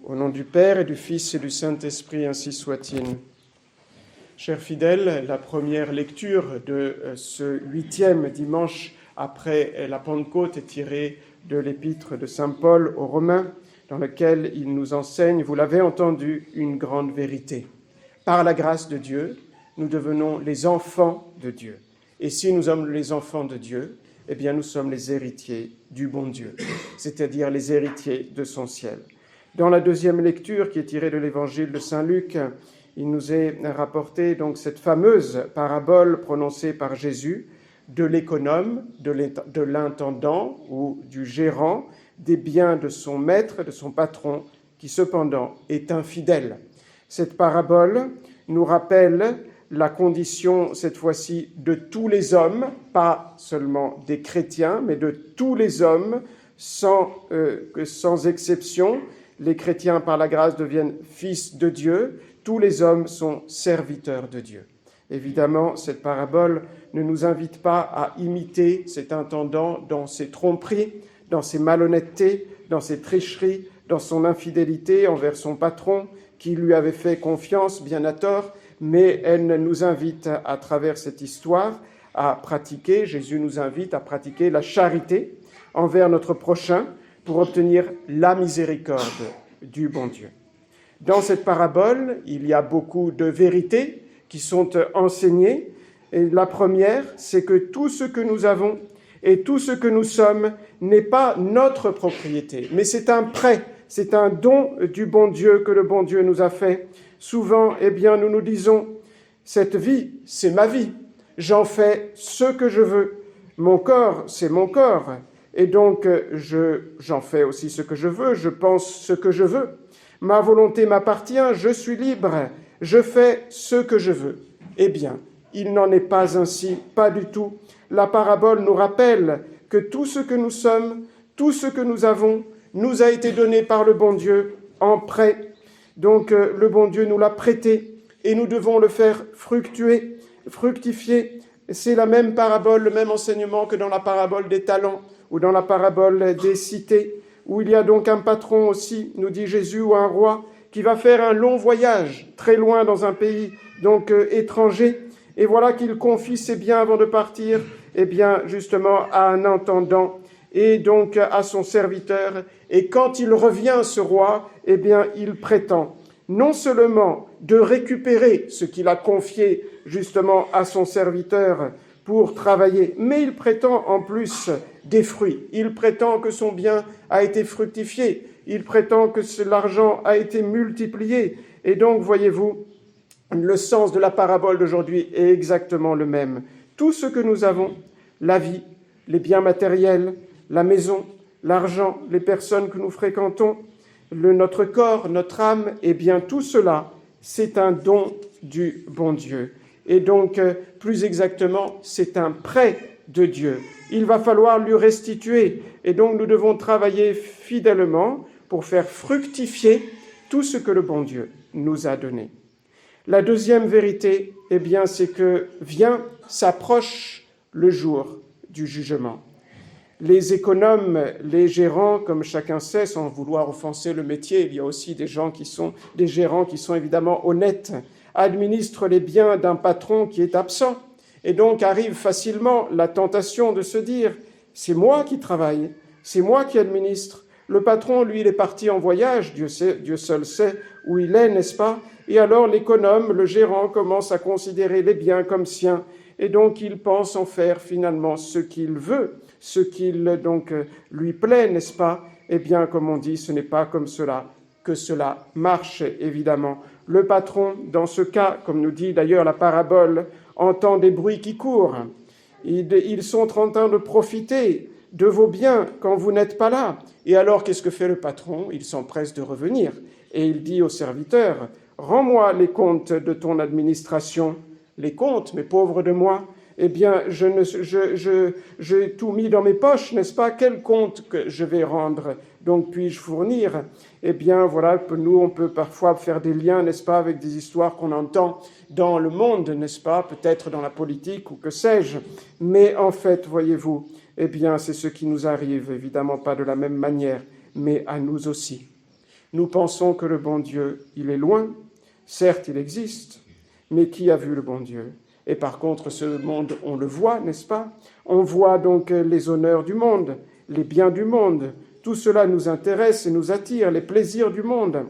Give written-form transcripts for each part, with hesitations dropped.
Au nom du Père et du Fils et du Saint-Esprit, ainsi soit-il. Chers fidèles, la première lecture de ce 8e dimanche après la Pentecôte est tirée de l'épître de saint Paul aux Romains, dans lequel il nous enseigne, vous l'avez entendu, une grande vérité. Par la grâce de Dieu, nous devenons les enfants de Dieu. Et si nous sommes les enfants de Dieu, eh bien nous sommes les héritiers du bon Dieu, c'est-à-dire les héritiers de son ciel. Dans la deuxième lecture, qui est tirée de l'évangile de saint Luc, il nous est rapporté donc cette fameuse parabole prononcée par Jésus de l'économe, de l'intendant ou du gérant des biens de son maître, de son patron, qui cependant est infidèle. Cette parabole nous rappelle la condition, cette fois-ci, de tous les hommes, pas seulement des chrétiens, mais de tous les hommes, sans exception. Les chrétiens, par la grâce, deviennent fils de Dieu. Tous les hommes sont serviteurs de Dieu. Évidemment, cette parabole ne nous invite pas à imiter cet intendant dans ses tromperies, dans ses malhonnêtetés, dans ses tricheries, dans son infidélité envers son patron, qui lui avait fait confiance, bien à tort, mais elle nous invite, à travers cette histoire, à pratiquer, Jésus nous invite à pratiquer la charité envers notre prochain, pour obtenir la miséricorde du bon Dieu. Dans cette parabole, il y a beaucoup de vérités qui sont enseignées. Et la première, c'est que tout ce que nous avons et tout ce que nous sommes n'est pas notre propriété, mais c'est un prêt, c'est un don du bon Dieu que le bon Dieu nous a fait. Souvent, nous nous disons, cette vie, c'est ma vie, j'en fais ce que je veux. Mon corps, c'est mon corps. Et donc, j'en fais aussi ce que je veux, je pense ce que je veux. Ma volonté m'appartient, je suis libre, je fais ce que je veux. Eh bien, il n'en est pas ainsi, pas du tout. La parabole nous rappelle que tout ce que nous sommes, tout ce que nous avons, nous a été donné par le bon Dieu en prêt. Donc, le bon Dieu nous l'a prêté et nous devons le faire fructifier. C'est la même parabole, le même enseignement que dans la parabole des talents, ou dans la parabole des cités, où il y a donc un patron aussi, nous dit Jésus, ou un roi, qui va faire un long voyage, très loin dans un pays donc étranger, et voilà qu'il confie ses biens avant de partir, justement à un intendant, et donc à son serviteur, et quand il revient, ce roi, il prétend non seulement de récupérer ce qu'il a confié justement à son serviteur pour travailler, mais il prétend en plus des fruits. Il prétend que son bien a été fructifié. Il prétend que l'argent a été multiplié. Et donc, voyez-vous, le sens de la parabole d'aujourd'hui est exactement le même. Tout ce que nous avons, la vie, les biens matériels, la maison, l'argent, les personnes que nous fréquentons, notre corps, notre âme, tout cela, c'est un don du bon Dieu. Et donc, plus exactement, c'est un prêt de Dieu. Il va falloir lui restituer. Et donc, nous devons travailler fidèlement pour faire fructifier tout ce que le bon Dieu nous a donné. La deuxième vérité, c'est que s'approche le jour du jugement. Les économes, les gérants, comme chacun sait, sans vouloir offenser le métier, il y a aussi des gérants qui sont évidemment honnêtes, administrent les biens d'un patron qui est absent. Et donc arrive facilement la tentation de se dire « c'est moi qui travaille, c'est moi qui administre ». Le patron, lui, il est parti en voyage, Dieu seul sait où il est, n'est-ce pas? Et alors l'économe, le gérant, commence à considérer les biens comme siens. Et donc il pense en faire finalement ce qu'il veut, ce qu'il lui plaît, n'est-ce pas? Comme on dit, ce n'est pas comme cela que cela marche, évidemment. Le patron, dans ce cas, comme nous dit d'ailleurs la parabole, entend des bruits qui courent. Ils sont en train de profiter de vos biens quand vous n'êtes pas là. Et alors, qu'est-ce que fait le patron? Il s'empresse de revenir. Et il dit au serviteur, « Rends-moi les comptes de ton administration. » Les comptes, mais pauvre de moi, j'ai tout mis dans mes poches, n'est-ce pas? Quel compte que je vais rendre? Donc, puis-je fournir? Voilà, nous, on peut parfois faire des liens, n'est-ce pas, avec des histoires qu'on entend dans le monde, n'est-ce pas? Peut-être dans la politique ou que sais-je. Mais en fait, voyez-vous, c'est ce qui nous arrive, évidemment pas de la même manière, mais à nous aussi. Nous pensons que le bon Dieu, il est loin. Certes, il existe, mais qui a vu le bon Dieu? Et par contre, ce monde, on le voit, n'est-ce pas? On voit donc les honneurs du monde, les biens du monde. Tout cela nous intéresse et nous attire, les plaisirs du monde.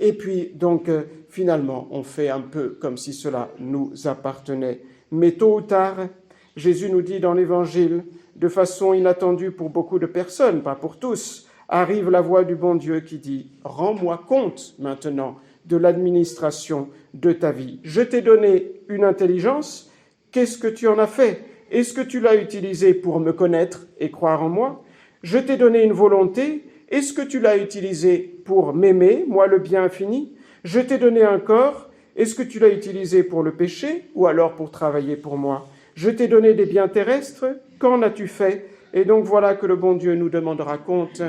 Et puis, donc, finalement, on fait un peu comme si cela nous appartenait. Mais tôt ou tard, Jésus nous dit dans l'Évangile, de façon inattendue pour beaucoup de personnes, pas pour tous, arrive la voix du bon Dieu qui dit « Rends-moi compte maintenant de l'administration de ta vie. Je t'ai donné une intelligence, qu'est-ce que tu en as fait? Est-ce que tu l'as utilisée pour me connaître et croire en moi? Je t'ai donné une volonté, est-ce que tu l'as utilisée pour m'aimer, moi le bien infini? Je t'ai donné un corps, est-ce que tu l'as utilisé pour le péché ou alors pour travailler pour moi? Je t'ai donné des biens terrestres, qu'en as-tu fait? Et donc voilà que le bon Dieu nous demandera compte,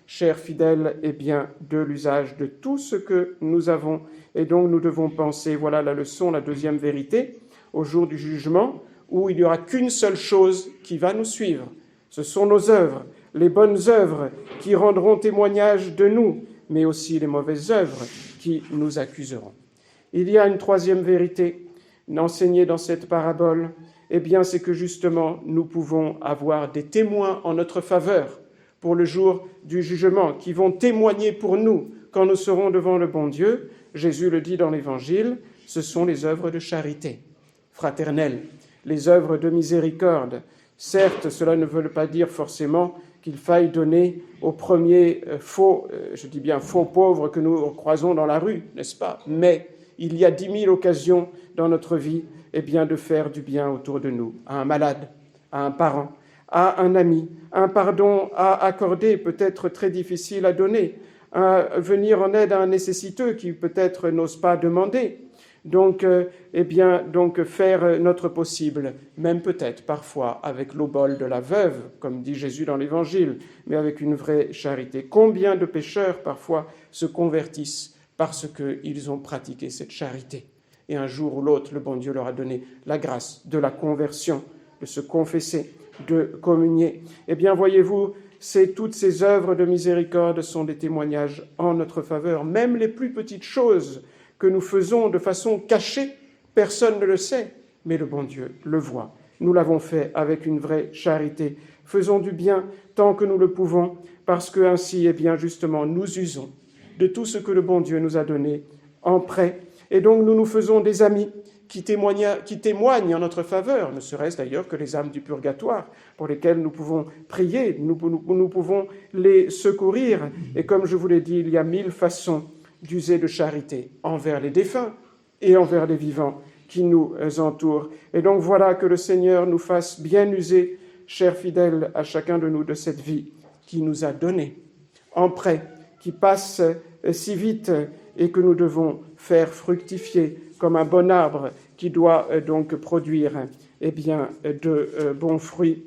chers fidèles, eh bien, de l'usage de tout ce que nous avons. Et donc nous devons penser, voilà la leçon, la deuxième vérité, au jour du jugement, où il n'y aura qu'une seule chose qui va nous suivre. Ce sont nos œuvres, les bonnes œuvres qui rendront témoignage de nous, mais aussi les mauvaises œuvres qui nous accuseront. Il y a une troisième vérité enseignée dans cette parabole, eh bien c'est que justement nous pouvons avoir des témoins en notre faveur pour le jour du jugement, qui vont témoigner pour nous quand nous serons devant le bon Dieu. Jésus le dit dans l'Évangile, ce sont les œuvres de charité fraternelle, les œuvres de miséricorde. Certes, cela ne veut pas dire forcément qu'il faille donner aux premiers faux pauvres que nous croisons dans la rue, n'est-ce pas? Mais il y a 10 000 occasions dans notre vie, eh bien, de faire du bien autour de nous, à un malade, à un parent, à un ami, un pardon à accorder, peut-être très difficile à donner, à venir en aide à un nécessiteux qui peut-être n'ose pas demander. Donc, faire notre possible, même peut-être parfois avec l'obole de la veuve, comme dit Jésus dans l'Évangile, mais avec une vraie charité. Combien de pécheurs parfois se convertissent parce qu'ils ont pratiqué cette charité? Et un jour ou l'autre, le bon Dieu leur a donné la grâce de la conversion, de se confesser, de communier. Eh bien, voyez-vous, toutes ces œuvres de miséricorde sont des témoignages en notre faveur. Même les plus petites choses que nous faisons de façon cachée, personne ne le sait, mais le bon Dieu le voit. Nous l'avons fait avec une vraie charité. Faisons du bien tant que nous le pouvons, parce que ainsi, eh bien, justement, nous usons de tout ce que le bon Dieu nous a donné en prêt. Et donc, nous nous faisons des amis qui témoignent en notre faveur, ne serait-ce d'ailleurs que les âmes du purgatoire, pour lesquelles nous pouvons prier, nous pouvons les secourir. Et comme je vous l'ai dit, il y a 1000 façons d'user de charité envers les défunts et envers les vivants qui nous entourent. Et donc voilà, que le Seigneur nous fasse bien user, chers fidèles, à chacun de nous de cette vie qui nous a donnée en prêt, qui passe si vite et que nous devons faire fructifier comme un bon arbre qui doit donc produire de bons fruits.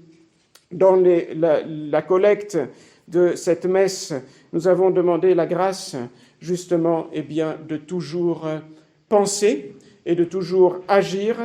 Dans la collecte de cette messe, nous avons demandé la grâce justement de toujours penser et de toujours agir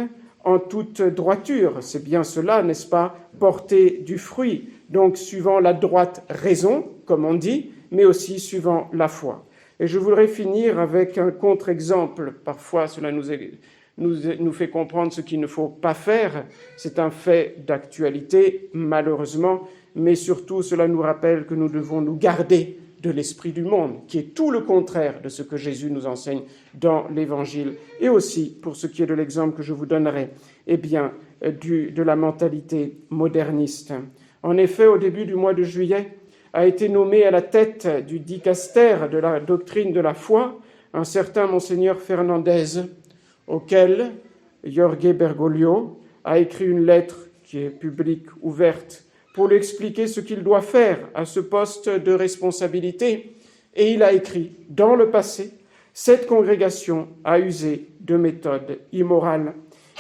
en toute droiture. C'est bien cela, n'est-ce pas? Porter du fruit, donc suivant la droite raison, comme on dit, mais aussi suivant la foi. Et je voudrais finir avec un contre-exemple. Parfois, cela nous fait comprendre ce qu'il ne faut pas faire. C'est un fait d'actualité, malheureusement, mais surtout, cela nous rappelle que nous devons nous garder de l'esprit du monde, qui est tout le contraire de ce que Jésus nous enseigne dans l'Évangile. Et aussi, pour ce qui est de l'exemple que je vous donnerai, de la mentalité moderniste. En effet, au début du mois de juillet, a été nommé à la tête du dicaster de la doctrine de la foi un certain Monseigneur Fernandez, auquel Jorge Bergoglio a écrit une lettre qui est publique, ouverte, pour lui expliquer ce qu'il doit faire à ce poste de responsabilité. Et il a écrit, dans le passé, cette congrégation a usé de méthodes immorales.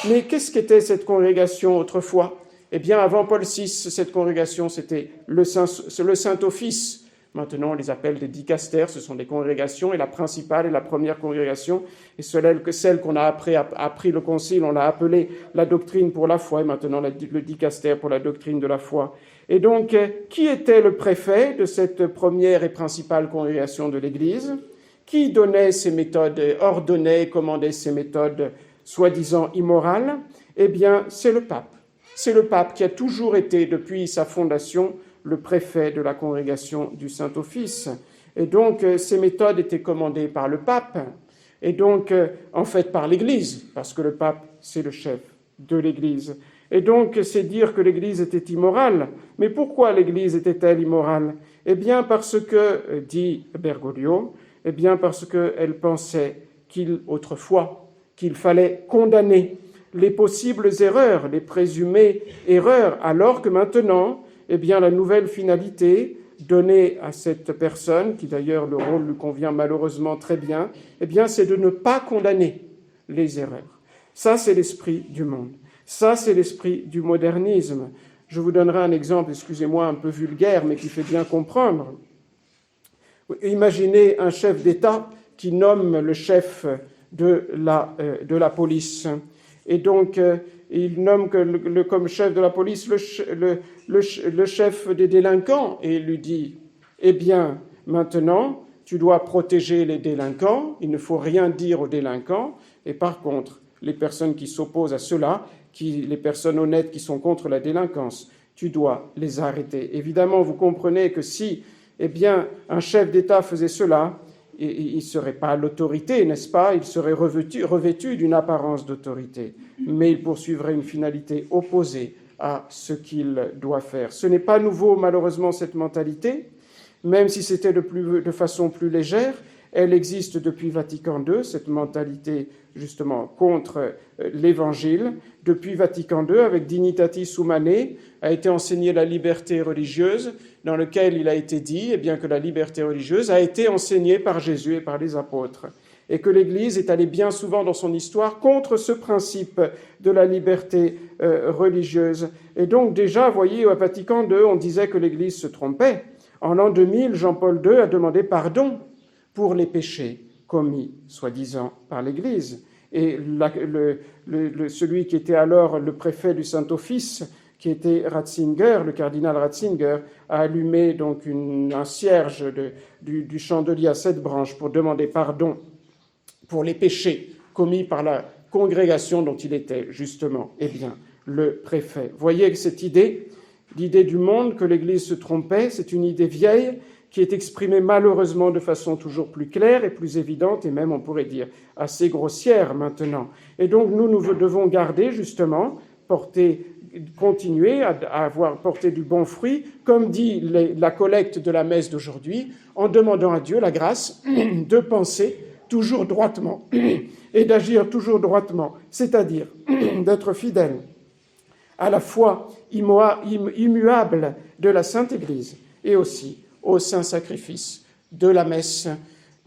Mais qu'est-ce qu'était cette congrégation autrefois? Eh bien, avant Paul VI, cette congrégation, c'était le Saint-Office, Maintenant, on les appelle des dicastères, ce sont des congrégations, et la principale est la première congrégation, et celle qu'on a appris le concile, on l'a appelée la doctrine pour la foi, et maintenant le dicastère pour la doctrine de la foi. Et donc, qui était le préfet de cette première et principale congrégation de l'Église? Qui donnait ces méthodes, ordonnait, commandait ces méthodes soi-disant immorales? Eh bien, c'est le pape. C'est le pape qui a toujours été, depuis sa fondation, le préfet de la congrégation du Saint-Office. Et donc, ces méthodes étaient commandées par le pape, et donc, en fait, par l'Église, parce que le pape, c'est le chef de l'Église. Et donc, c'est dire que l'Église était immorale. Mais pourquoi l'Église était-elle immorale? Eh bien, parce que, dit Bergoglio, eh bien, parce qu'elle pensait autrefois, qu'il fallait condamner les possibles erreurs, les présumées erreurs, alors que maintenant, eh bien, la nouvelle finalité donnée à cette personne, qui d'ailleurs le rôle lui convient malheureusement très bien, eh bien, c'est de ne pas condamner les erreurs. Ça, c'est l'esprit du monde. Ça, c'est l'esprit du modernisme. Je vous donnerai un exemple, excusez-moi, un peu vulgaire, mais qui fait bien comprendre. Imaginez un chef d'État qui nomme le chef de la police. Et donc, il nomme comme chef de la police le chef des délinquants et il lui dit « Eh bien, maintenant, tu dois protéger les délinquants, il ne faut rien dire aux délinquants, et par contre, les personnes qui s'opposent à cela, les personnes honnêtes qui sont contre la délinquance, tu dois les arrêter. » Évidemment, vous comprenez que si un chef d'État faisait cela, il ne serait pas l'autorité, n'est-ce pas? Il serait revêtu d'une apparence d'autorité, mais il poursuivrait une finalité opposée à ce qu'il doit faire. Ce n'est pas nouveau, malheureusement, cette mentalité, même si c'était de façon plus légère. Elle existe depuis Vatican II, cette mentalité justement contre l'Évangile. Depuis Vatican II, avec Dignitatis Humanae, a été enseignée la liberté religieuse, dans lequel il a été dit que la liberté religieuse a été enseignée par Jésus et par les apôtres, et que l'Église est allée bien souvent dans son histoire contre ce principe de la liberté religieuse. Et donc déjà, vous voyez, à Vatican II, on disait que l'Église se trompait. En l'an 2000, Jean-Paul II a demandé pardon pour les péchés commis, soi-disant, par l'Église. Et celui qui était alors le préfet du Saint-Office, qui était Ratzinger, le cardinal Ratzinger, a allumé donc un cierge du chandelier à 7 branches pour demander pardon pour les péchés commis par la congrégation dont il était justement, le préfet. Voyez que cette idée, l'idée du monde que l'Église se trompait, c'est une idée vieille qui est exprimée malheureusement de façon toujours plus claire et plus évidente, et même, on pourrait dire, assez grossière maintenant. Et donc, nous devons garder, justement, continuer à porter du bon fruit, comme dit la collecte de la messe d'aujourd'hui, en demandant à Dieu la grâce de penser toujours droitement et d'agir toujours droitement, c'est-à-dire d'être fidèle à la foi immuable de la Sainte Église et aussi au saint sacrifice de la messe.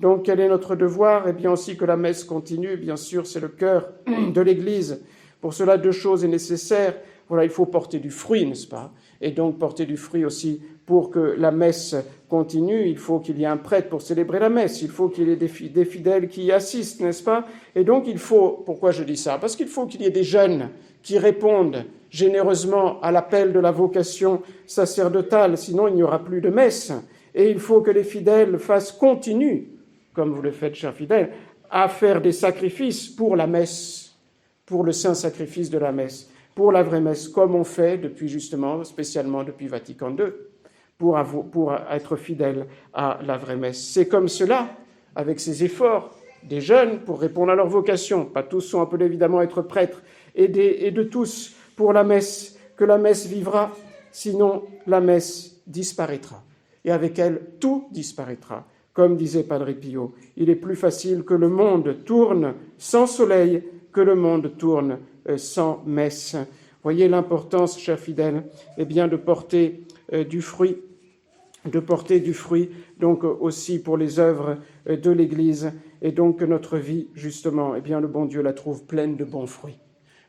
Donc, quel est notre devoir? Eh bien aussi que la messe continue, bien sûr, c'est le cœur de l'Église. Pour cela, 2 choses sont nécessaires. Voilà, il faut porter du fruit, n'est-ce pas? Et donc, porter du fruit aussi, pour que la messe continue, il faut qu'il y ait un prêtre pour célébrer la messe, il faut qu'il y ait des fidèles qui y assistent, n'est-ce pas? Et donc, pourquoi je dis ça? Parce qu'il faut qu'il y ait des jeunes qui répondent généreusement à l'appel de la vocation sacerdotale, sinon il n'y aura plus de messe. Et il faut que les fidèles continuent, comme vous le faites, chers fidèles, à faire des sacrifices pour la messe, pour le saint sacrifice de la messe, pour la vraie messe, comme on fait spécialement depuis Vatican II, pour être fidèle à la vraie messe. C'est comme cela, avec ces efforts des jeunes pour répondre à leur vocation. Pas tous sont appelés évidemment à être prêtres, et de tous pour la messe, que la messe vivra, sinon la messe disparaîtra. Et avec elle, tout disparaîtra. Comme disait Padre Pio, il est plus facile que le monde tourne sans soleil que le monde tourne sans messe. Voyez l'importance, chers fidèles, de porter du fruit, donc aussi pour les œuvres de l'Église, et donc que notre vie, justement, le bon Dieu la trouve pleine de bons fruits.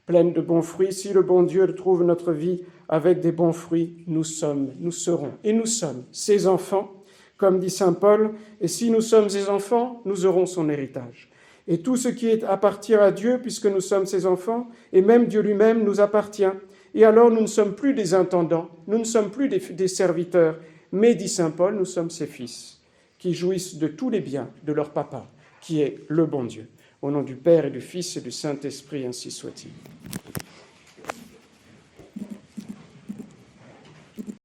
Pleine de bons fruits. Si le bon Dieu trouve notre vie avec des bons fruits, nous serons et nous sommes ses enfants, Comme dit saint Paul, « Et si nous sommes ses enfants, nous aurons son héritage. » Et tout ce qui appartient à Dieu, puisque nous sommes ses enfants, et même Dieu lui-même nous appartient. Et alors nous ne sommes plus des intendants, nous ne sommes plus des serviteurs, mais, dit saint Paul, nous sommes ses fils, qui jouissent de tous les biens de leur papa, qui est le bon Dieu. Au nom du Père et du Fils et du Saint-Esprit, ainsi soit-il.